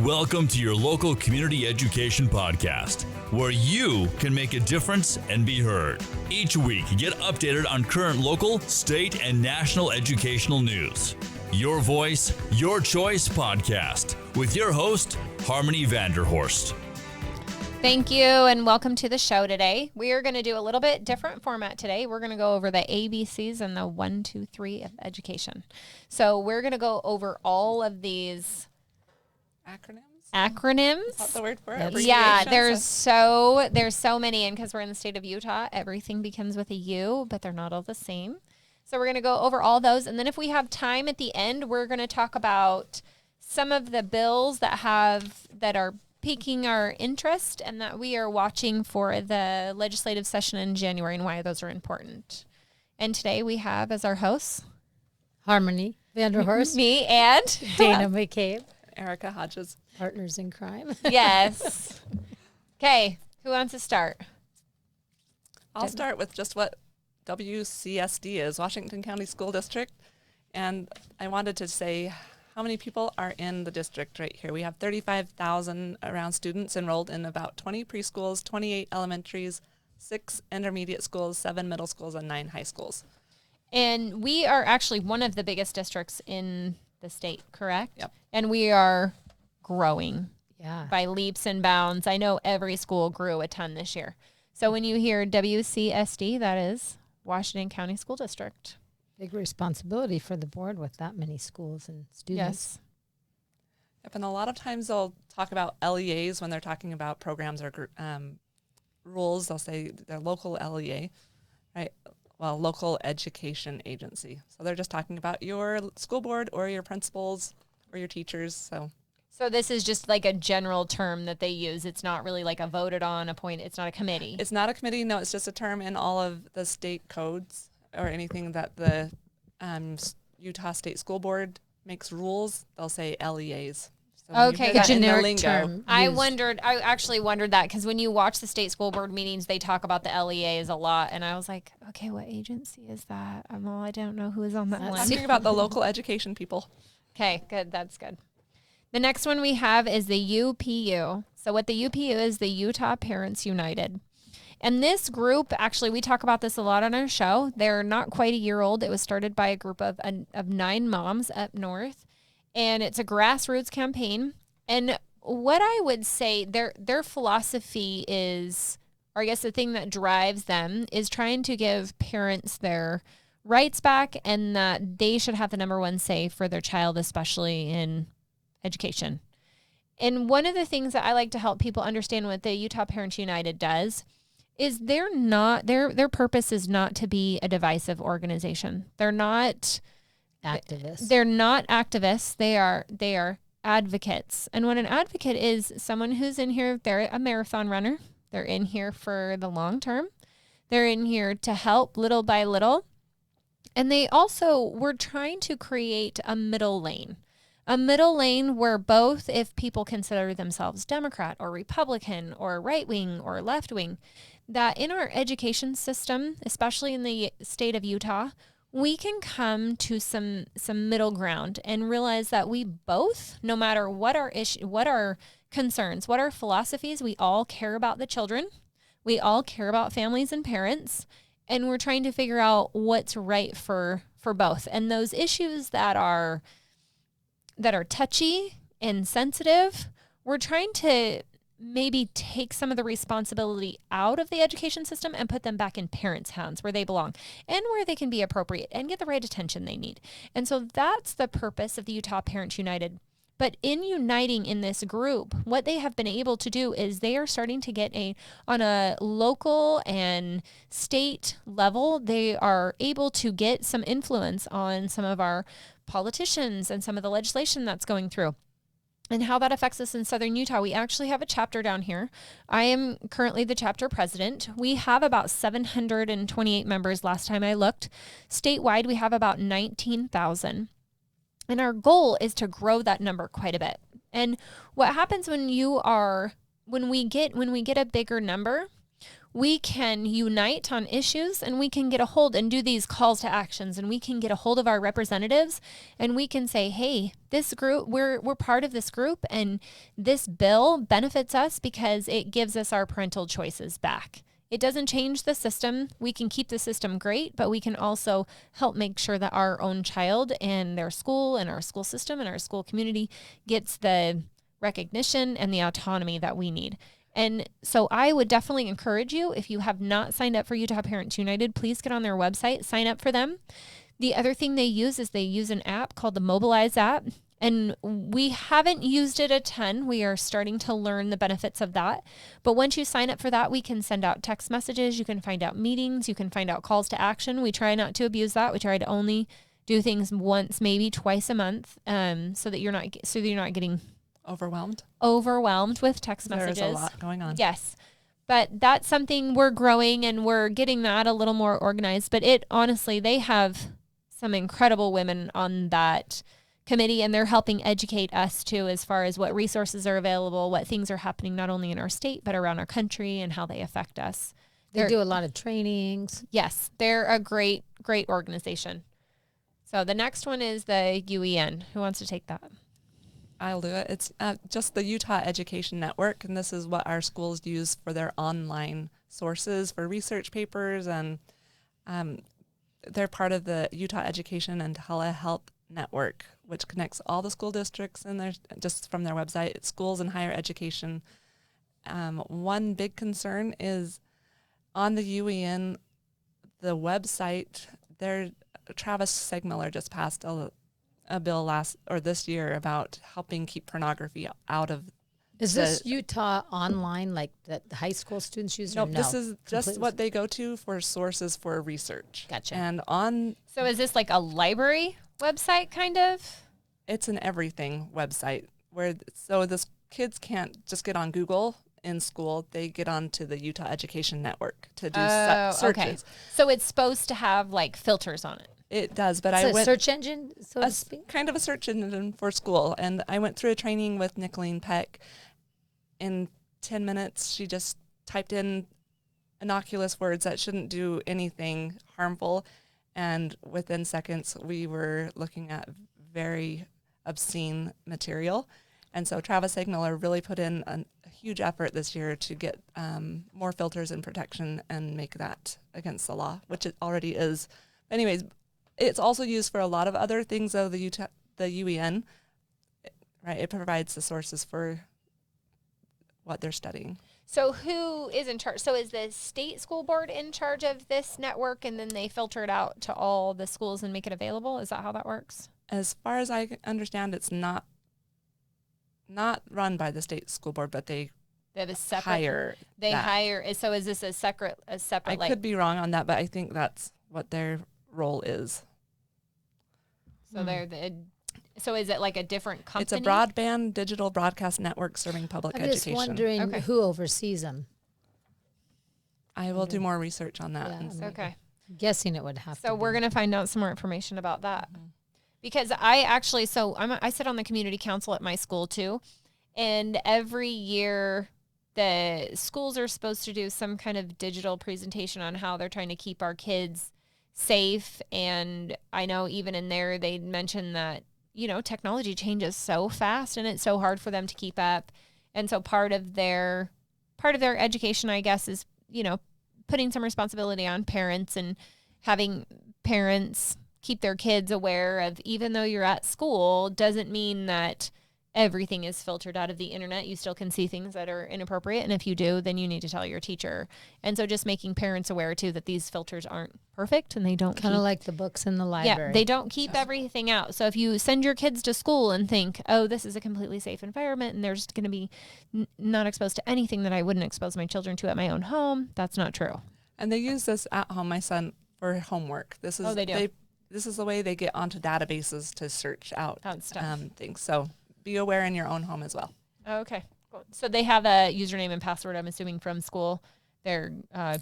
Welcome to your local community education podcast, where you can make a difference and be heard. Each week, get updated on current local, state, and national educational news. Your Voice, Your Choice podcast with your host, Harmony Vanderhorst. Thank you, and welcome to the show today. We are going to do a little bit different format today. We're going to go over the ABCs and the 1, 2, 3 of education. So we're going to go over all of these acronyms. Is that the word for it? Yeah, there's so many, and because we're in the state of Utah, everything begins with a U, but they're not all the same. So we're going to go over all those, and then if we have time at the end, we're going to talk about some of the bills that are piquing our interest and that we are watching for the legislative session in January and why those are important. And today we have as our hosts Harmony Vanderhorst, me, and Dana McCabe, Erica Hodges. partners in crime. Yes. Okay, who wants to start? I'll start with just what WCSD is, Washington County School District. And I wanted to say how many people are in the district right here. We have 35,000 around students enrolled in about 20 preschools, 28 elementaries, 6 intermediate schools, 7 middle schools, and 9 high schools. And we are actually one of the biggest districts in the state, correct? Yep. And we are growing by Yeah. leaps and bounds. I know every school grew a ton this year. So when you hear WCSD, that is Washington County School District. Big responsibility for the board with that many schools and students. Yes. Yep, and a lot of times they'll talk about LEAs when they're talking about programs or rules. They'll say their local LEA, right? Well, local education agency. So they're just talking about your school board or your principals or your teachers. So this is just like a general term that they use. It's not really like a voted on, appointed. It's not a committee. It's not a committee. No, it's just a term in all of the state codes or anything that the Utah State School Board makes rules. They'll say LEAs. So when you Okay, hear got that in the generic lingo, term. I used. actually wondered that because when you watch the state school board meetings, they talk about the LEAs a lot. And I was like, okay, what agency is that? I don't know who is on that That's one. I'm talking about the local education people. Okay, good. That's good. The next one we have is the UPU. So what the UPU is, the Utah Parents United. And this group, actually, we talk about this a lot on our show. They're not quite a year old. It was started by a group of 9 moms up north. And it's a grassroots campaign. And what I would say, their philosophy is, or I guess the thing that drives them, is trying to give parents their rights back and that they should have the number one say for their child, especially in education. And one of the things that I like to help people understand what the Utah Parents United does is their purpose is not to be a divisive organization. They're not Activists. They're not activists. They are advocates. And what an advocate is someone who's in here, they're a marathon runner. They're in here for the long term. They're in here to help little by little. And they also were trying to create a middle lane where both, if people consider themselves Democrat or Republican or right wing or left wing, that in our education system, especially in the state of Utah, we can come to some middle ground and realize that we both, no matter what our issue, what our concerns, what our philosophies, we all care about the children. We all care about families and parents, and we're trying to figure out what's right for both. And those issues that are touchy and sensitive, we're trying to maybe take some of the responsibility out of the education system and put them back in parents' hands where they belong and where they can be appropriate and get the right attention they need. And so that's the purpose of the Utah Parents United. But in uniting in this group, what they have been able to do is they are starting to get on a local and state level, they are able to get some influence on some of our politicians and some of the legislation that's going through. And how that affects us in Southern Utah, we actually have a chapter down here. I am currently the chapter president. We have about 728 members last time I looked. Statewide, we have about 19,000. And our goal is to grow that number quite a bit. And what happens when we get a bigger number, we can unite on issues, and we can get a hold and do these calls to actions, and we can get a hold of our representatives, and we can say, hey, this group, we're part of this group, and this bill benefits us because it gives us our parental choices back. It doesn't change the system. We can keep the system great, but we can also help make sure that our own child and their school and our school system and our school community gets the recognition and the autonomy that we need. And so I would definitely encourage you, if you have not signed up for Utah Parents United, please get on their website, sign up for them. The other thing they use is they use an app called the Mobilize app. And we haven't used it a ton. We are starting to learn the benefits of that. But once you sign up for that, we can send out text messages. You can find out meetings. You can find out calls to action. We try not to abuse that. We try to only do things once, maybe twice a month, so that you're not getting overwhelmed with text messages. There's a lot going on. Yes. But that's something we're growing, and we're getting that a little more organized. But honestly, they have some incredible women on that committee, and they're helping educate us too, as far as what resources are available, what things are happening not only in our state, but around our country, and how they affect us. They do a lot of trainings. Yes, they're a great organization. So the next one is the UEN. Who wants to take that? I'll do it. It's just the Utah Education Network, and this is what our schools use for their online sources for research papers, and they're part of the Utah Education and Telehealth Network, which connects all the school districts, and they're just from their website, schools and higher education. One big concern is on the UEN, the website, Travis Segmiller just passed a bill this year about helping keep pornography out of. Is this Utah online, like the high school students use? Nope, this is just what they go to for sources for research. Gotcha. And So is this like a library website, kind of? It's an everything website so this kids can't just get on Google in school. They get onto the Utah Education Network to do searches. Okay. So it's supposed to have like filters on it. It does, but it's a search engine, so to speak? Kind of a search engine for school. And I went through a training with Nicolene Peck. In 10 minutes, she just typed in innocuous words that shouldn't do anything harmful. And within seconds, we were looking at very obscene material. And so Travis Segmiller really put in a huge effort this year to get more filters and protection and make that against the law, which it already is. Anyways, it's also used for a lot of other things, though, the UEN, right? It provides the sources for what they're studying. So who is in charge? So is the state school board in charge of this network, and then they filter it out to all the schools and make it available? Is that how that works? As far as I understand, it's not run by the state school board, but they have a separate hire. So is this a separate? I could be wrong on that, but I think that's what their role is. So So is it like a different company? It's a broadband digital broadcast network serving public education. I'm just wondering who oversees them. I will do more research on that. Yeah, okay. I'm guessing it would have to. So we're going to find out some more information about that. Mm-hmm. Because I sit on the community council at my school too. And every year the schools are supposed to do some kind of digital presentation on how they're trying to keep our kids safe. And I know even in there, they mentioned that, technology changes so fast and it's so hard for them to keep up. And so part of their education, I guess, is, putting some responsibility on parents and having parents keep their kids aware of, even though you're at school, doesn't mean that everything is filtered out of the internet. You still can see things that are inappropriate. And if you do, then you need to tell your teacher. And so just making parents aware too that these filters aren't perfect and they don't kind of like the books in the library. Yeah, they don't keep everything out. So if you send your kids to school and think, oh, this is a completely safe environment and they're just going to be not exposed to anything that I wouldn't expose my children to at my own home, that's not true. And they use this at home, my son, for homework. This is they do. This is the way they get onto databases to search out stuff. Things. So be aware in your own home as well. Okay. Cool. So they have a username and password, I'm assuming, from school, their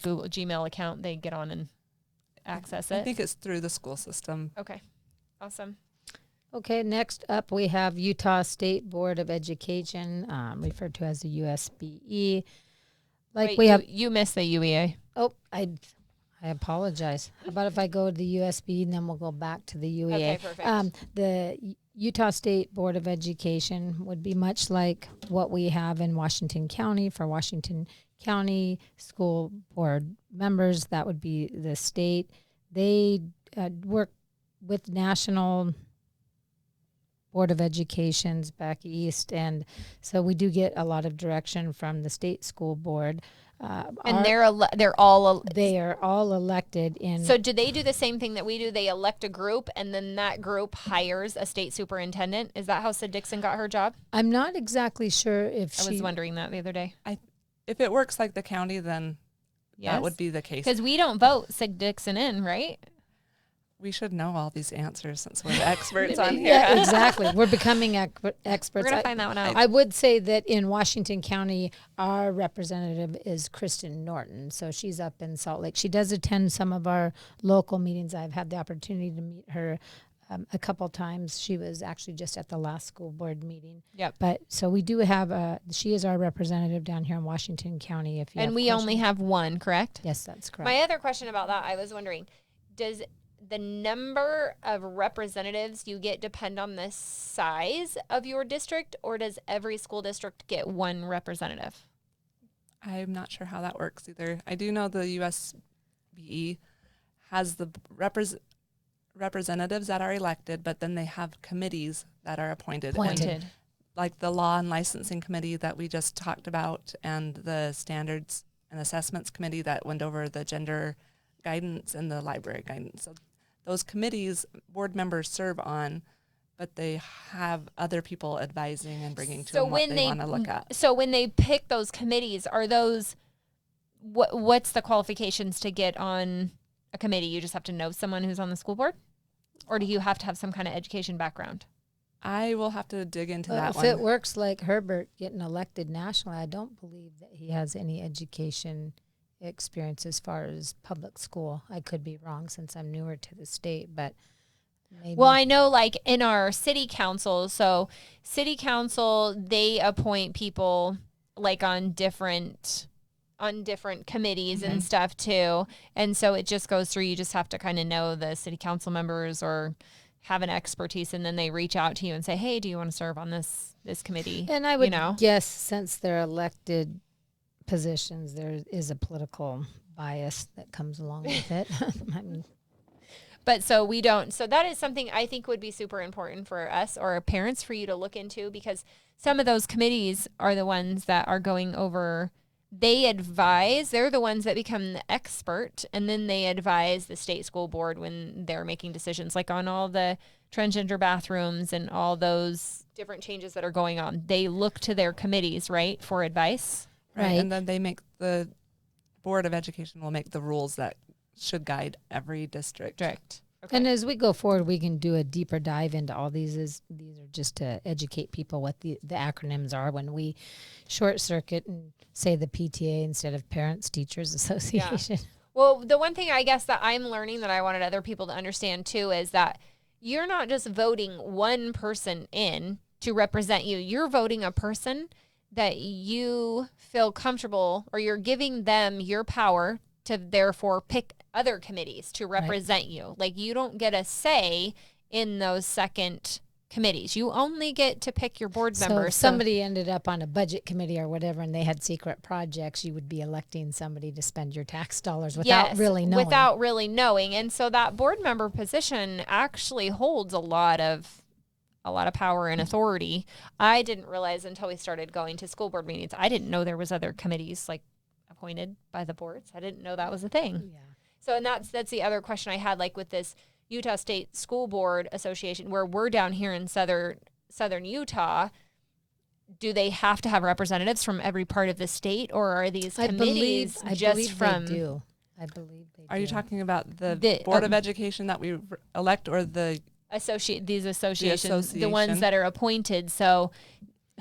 Google Gmail account. They get on and access it. I think it's through the school system. Okay. Awesome. Okay, next up we have Utah State Board of Education, referred to as the USSBA. Like Wait, we have. you missed the UEA. Oh, I apologize. How about if I go to the USB and then we'll go back to the UEA? Okay, perfect. The Utah State Board of Education would be much like what we have in Washington County for Washington County School Board members. That would be the state. They work with National Board of Educations back east, and so we do get a lot of direction from the state school board. And they are all elected in. So do they do the same thing that we do? They elect a group, and then that group hires a state superintendent. Is that how Sid Dixon got her job? I'm not exactly sure if I was wondering that the other day. If it works like the county, then that would be the case. Because we don't vote Sid Dixon in, right? We should know all these answers since we're the experts on here. Yeah, exactly. We're becoming experts. We're going to find that one out. I would say that in Washington County, our representative is Kristen Norton. So she's up in Salt Lake. She does attend some of our local meetings. I've had the opportunity to meet her a couple times. She was actually just at the last school board meeting. Yep. But so we do have she is our representative down here in Washington County. And we only have one, correct? Yes, that's correct. My other question about that, I was wondering, does the number of representatives you get depend on the size of your district, or does every school district get one representative? I'm not sure how that works either. I do know the USBA has the representatives that are elected, but then they have committees that are appointed. Appointed. Like the Law and Licensing Committee that we just talked about, and the Standards and Assessments Committee that went over the gender guidance and the library guidance. So those committees, board members serve on, but they have other people advising and bringing to them what they want to look at. So when they pick those committees, are those, what's the qualifications to get on a committee? You just have to know someone who's on the school board? Or do you have to have some kind of education background? I will have to dig into that if one. it works like Herbert getting elected nationally, I don't believe that he has any education experience as far as public school. I could be wrong since I'm newer to the state, but maybe. Well, I know like in our city council, so city council, they appoint people like on different committees and stuff too. And so it just goes through, you just have to kind of know the city council members or have an expertise, and then they reach out to you and say, hey, do you want to serve on this committee? And I would guess since they're elected positions, there is a political bias that comes along with it. I mean, but so that is something I think would be super important for us or our parents for you to look into, because some of those committees are the ones that are going over, they're the ones that become the expert, and then they advise the state school board when they're making decisions, like on all the transgender bathrooms and all those different changes that are going on. They look to their committees, right, for advice. Right. And then the Board of Education will make the rules that should guide every district. Correct. Okay. And as we go forward, we can do a deeper dive into all these. These are just to educate people what the acronyms are when we short circuit and say the PTA instead of Parents Teachers Association. Yeah. Well, the one thing I guess that I'm learning that I wanted other people to understand too is that you're not just voting one person in to represent you. You're voting a person that you feel comfortable, or you're giving them your power to therefore pick other committees to represent you. Like, you don't get a say in those second committees. You only get to pick your board members. So if somebody ended up on a budget committee or whatever and they had secret projects, you would be electing somebody to spend your tax dollars without really knowing. And so that board member position actually holds a lot of power and authority. I didn't realize until we started going to school board meetings. I didn't know there was other committees like appointed by the boards. I didn't know that was a thing. Yeah. So, and that's the other question I had, like with this Utah State School Board Association, where we're down here in southern Utah. Do they have to have representatives from every part of the state, or are these committees just from? They do. I believe they do. Are you talking about the Board of Education that we elect, or the associations, the ones that are appointed? So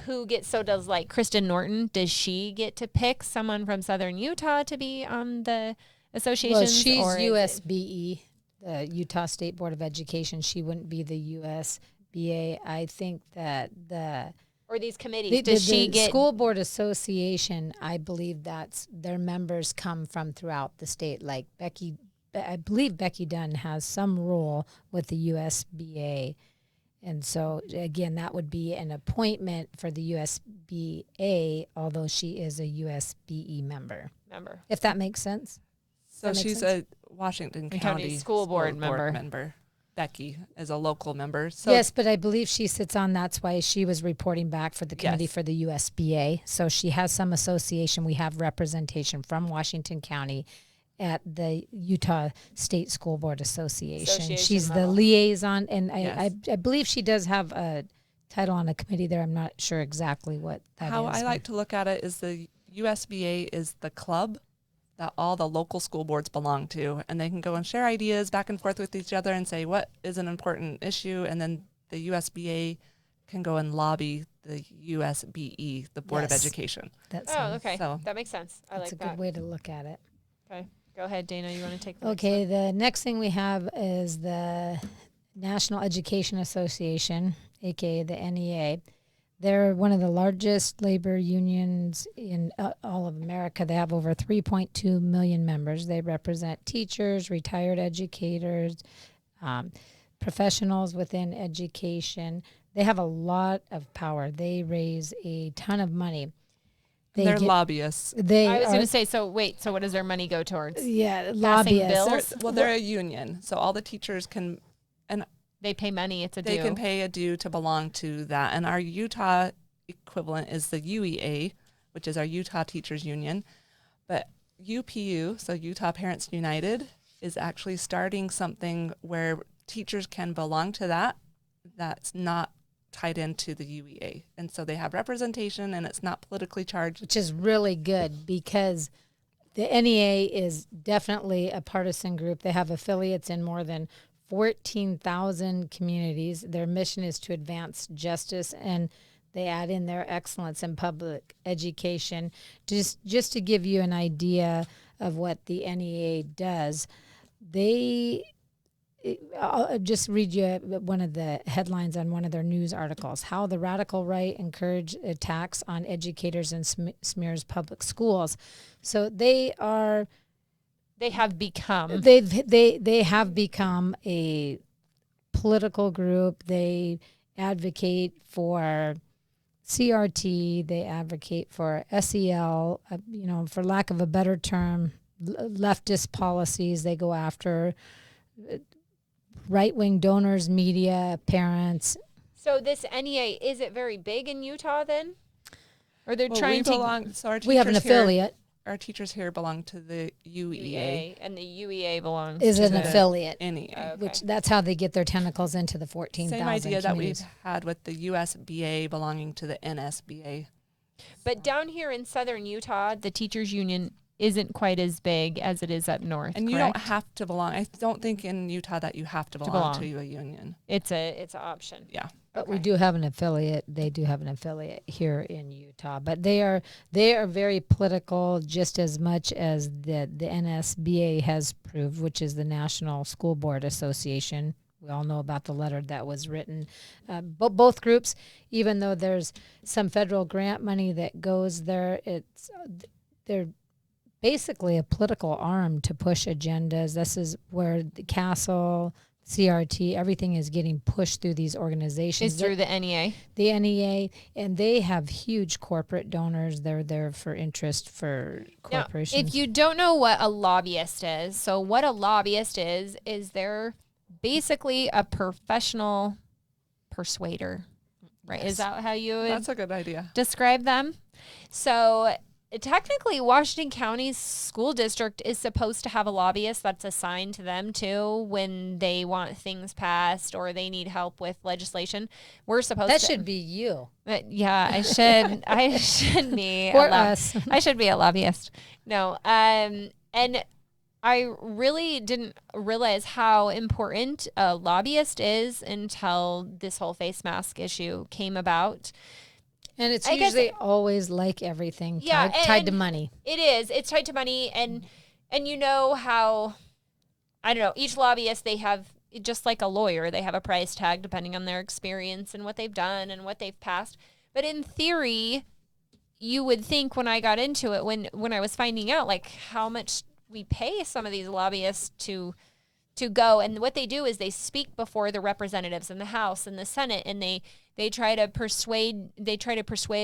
does like Kristen Norton, does she get to pick someone from southern Utah to be on the association? Well, she's USBE, the Utah State Board of Education. She wouldn't be the USBA. I think that the Or these committees? Does she the get school board association? I believe that's their members come from throughout the state. Like I believe Becky Dunn has some role with the USBA. And so, again, that would be an appointment for the USBA, although she is a USBE member. If that makes sense. So she's a Washington County School Board member. Becky is a local member. So Yes, but I believe she sits on, that's why she was reporting back for the committee for the USBA. So she has some association. We have representation from Washington County at the Utah State School Board Association. She's the liaison, and I believe she does have a title on a committee there. I'm not sure exactly what that is. How I like to look at it is the USBA is the club that all the local school boards belong to, and they can go and share ideas back and forth with each other and say what is an important issue, and then the USBA can go and lobby the USBE, the Board of Education. okay. So that makes sense. I like That's a that. good way to look at it. Okay. Go ahead, Dana. You want to take the Okay, the next thing we have is the National Education Association, aka the NEA. They're one of the largest labor unions in all of America. They have over 3.2 million members. They represent teachers, retired educators, professionals within education. They have a lot of power. They raise a ton of money. They're lobbyists. I was going to say, so what does their money go towards? Yeah, Passing lobbyists. bills? They're a union, so all the teachers can, and They pay money. It's a they due. can pay a due to belong to that. And our Utah equivalent is the UEA, which is our Utah Teachers Union. But UPU, so Utah Parents United, is actually starting something where teachers can belong to that. That's not tied into the UEA. And so they have representation, and it's not politically charged. Which is really good because the NEA is definitely a partisan group. They have affiliates in more than 14,000 communities. Their mission is to advance justice, and they add in their excellence in public education. Just to give you an idea of what the NEA does, I'll just read you one of the headlines on one of their news articles. How the radical right encourage attacks on educators and smears public schools. So they have become a political group. They advocate for CRT. They advocate for SEL. For lack of a better term, leftist policies. They go after right-wing donors, media, parents. So this NEA, is it very big in Utah then? Or they're trying we have an affiliate. Our teachers here belong to the UEA. And the UEA belongs is to an affiliate. NEA. Okay. Which that's how they get their tentacles into the 14,000 Same idea that we've communities. had with the USBA belonging to the NSBA. But down here in southern Utah, the teachers union isn't quite as big as it is up north. And you correct? don't have to belong. I don't think in Utah that you have to belong to a union. It's an option. Yeah. But we do have an affiliate. They do have an affiliate here in Utah. But they are very political, just as much as the NSBA has proved, which is the National School Board Association. We all know about the letter that was written. But both groups, even though there's some federal grant money that goes there, they're basically a political arm to push agendas. This is where the Castle, CRT, everything is getting pushed through these organizations. It's through the NEA. The NEA, and they have huge corporate donors. They're there for interest for corporations. Now, if you don't know what a lobbyist is, so what a lobbyist is they're basically a professional persuader, right? Yes. Is that how you would That's a good idea. describe them? So technically, Washington County's school district is supposed to have a lobbyist that's assigned to them too when they want things passed or they need help with legislation. We're supposed that to. should be you. Yeah, I should. I should be For us. I should be a lobbyist. No, and I really didn't realize how important a lobbyist is until this whole face mask issue came about. And it's I guess usually always like everything Yeah, tied to money. It is. It's tied to money, and you know how, I don't know, each lobbyist, they have, just like a lawyer, they have a price tag depending on their experience and what they've done and what they've passed. But in theory, you would think when I got into it, when I was finding out like how much we pay some of these lobbyists to go, and what they do is they speak before the representatives in the House and the Senate, and they try to persuade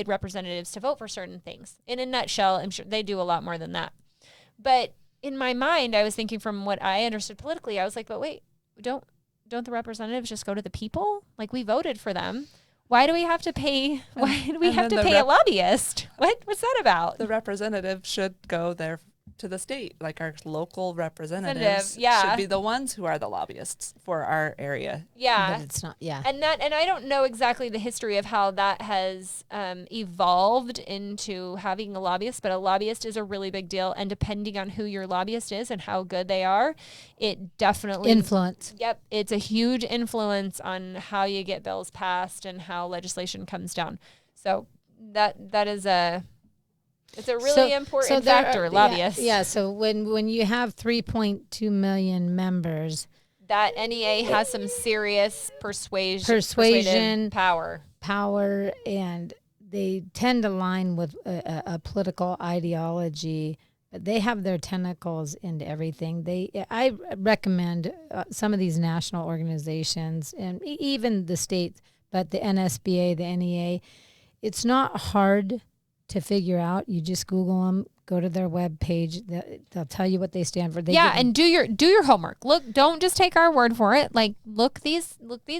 representatives to vote for certain things. In a nutshell, I'm sure they do a lot more than that. But in my mind, I was thinking from what I understood politically, I was like, but wait, don't the representatives just go to the people? Like, we voted for them. Why do we have to pay? Why do we have to pay a lobbyist? What's that about? The representative should go there to the state, like our local representatives should be the ones who are the lobbyists for our area. Yeah, but it's not. Yeah, and I don't know exactly the history of how that has evolved into having a lobbyist, but a lobbyist is a really big deal, and depending on who your lobbyist is and how good they are, it definitely influence. Yep, it's a huge influence on how you get bills passed and how legislation comes down. So that is it's a really important factor, lobbyists. Yeah, so when you have 3.2 million members, that NEA has some serious persuasion power, and they tend to align with a political ideology, but they have their tentacles into everything. I recommend some of these national organizations and even the states, but the NSBA, the NEA, it's not hard to figure out. You just Google them, go to their web page. They'll tell you what they stand for. And do your homework. Look, don't just take our word for it. Like, look these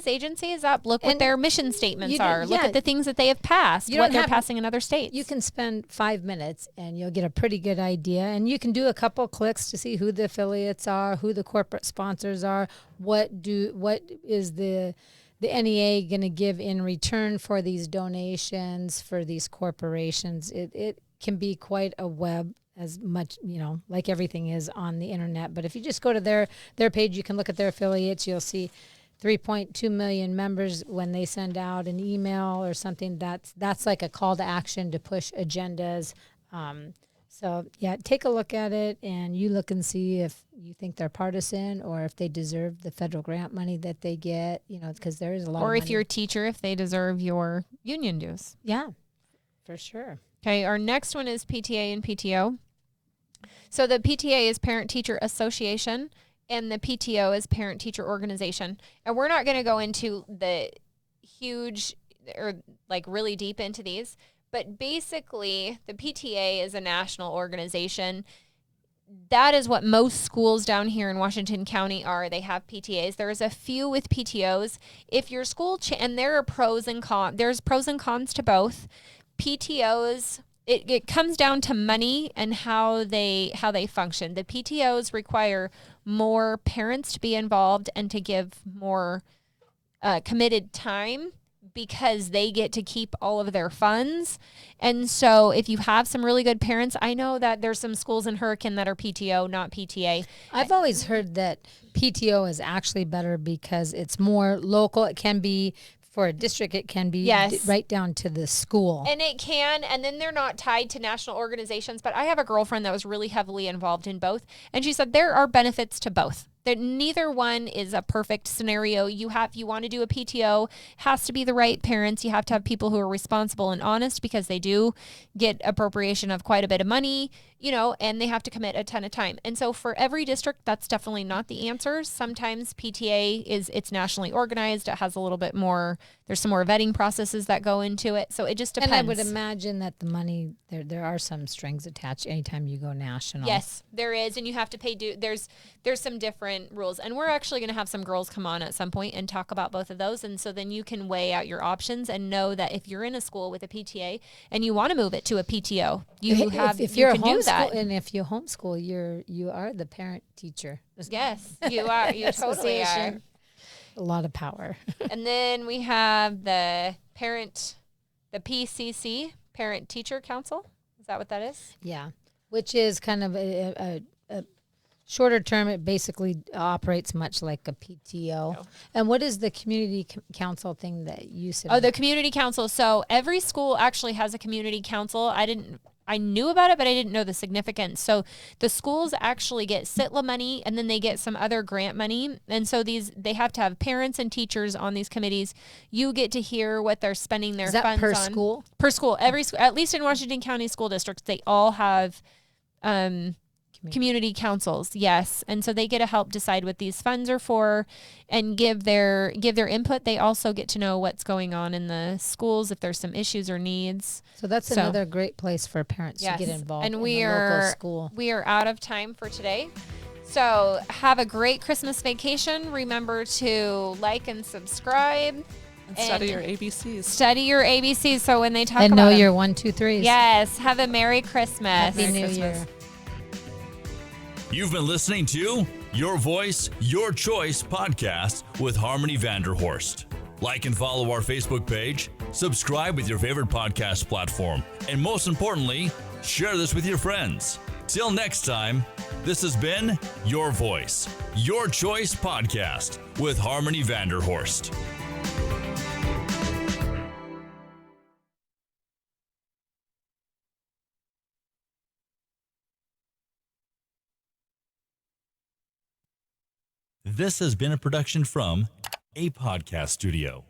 agencies up. Look what their mission statements are. Look at the things that they have passed, what they're passing in other states. You can spend 5 minutes and you'll get a pretty good idea. And you can do a couple clicks to see who the affiliates are, who the corporate sponsors are, what is the NEA going to give in return for these donations for these corporations. It can be quite a web, as much, like everything is on the internet. But if you just go to their page, you can look at their affiliates. You'll see 3.2 million members. When they send out an email or something, that's like a call to action to push agendas. So yeah, take a look at it, and you look and see if you think they're partisan or if they deserve the federal grant money that they get, because there is a lot of money. Or if you're a teacher, if they deserve your union dues. Yeah, for sure. Okay, our next one is PTA and PTO. So the PTA is Parent Teacher Association, and the PTO is Parent Teacher Organization. And we're not going to go into the huge or like really deep into these. But basically, the PTA is a national organization. That is what most schools down here in Washington County are. They have PTAs. There's a few with PTOs. If your school, and there are pros and cons. There's pros and cons to both. PTOs, it comes down to money and how they function. The PTOs require more parents to be involved and to give more committed time, because they get to keep all of their funds. And so if you have some really good parents, I know that there's some schools in Hurricane that are PTO, not PTA. I've always heard that PTO is actually better because it's more local. It can be for a district, it can be right down to the school. And it can, and then they're not tied to national organizations. But I have a girlfriend that was really heavily involved in both, and she said there are benefits to both. That neither one is a perfect scenario. You want to do a PTO, has to be the right parents. You have to have people who are responsible and honest, because they do get appropriation of quite a bit of money, and they have to commit a ton of time. And so for every district, that's definitely not the answer. Sometimes PTA it's nationally organized. It has a little bit more, there's some more vetting processes that go into it. So it just depends. And I would imagine that the money, there are some strings attached anytime you go national. Yes, there is. And you have to pay there's some different rules, and we're actually going to have some girls come on at some point and talk about both of those. And so then you can weigh out your options and know that if you're in a school with a PTA and you want to move it to a PTO, you can do that. And if you homeschool, you are the parent teacher. Yes, you are. You totally are. A lot of power. And then we have the PCC, Parent Teacher Council. Is that what that is? Yeah, which is kind of a shorter term. It basically operates much like a PTO. Oh. And what is the community council thing that you said? Oh, the community council. So every school actually has a community council. I I knew about it, but I didn't know the significance. So the schools actually get SITLA money, and then they get some other grant money. And so they have to have parents and teachers on these committees. You get to hear what they're spending their Is that funds per on. school? Per school. Every school, at least in Washington County school districts, they all have community councils. Yes. And so they get to help decide what these funds are for and give their input. They also get to know what's going on in the schools, if there's some issues or needs. So that's another great place for parents to get involved and in we the are, local school. We are out of time for today. So have a great Christmas vacation. Remember to like and subscribe. And study your ABCs. Study your ABCs. So when they talk and about know your 1, 2, 3s. Yes. Have a Merry Christmas. Happy Merry New Christmas. Year. You've been listening to Your Voice, Your Choice podcast with Harmony Vanderhorst. Like and follow our Facebook page, subscribe with your favorite podcast platform, and most importantly, share this with your friends. Till next time, this has been Your Voice, Your Choice podcast with Harmony Vanderhorst. This has been a production from a podcast studio.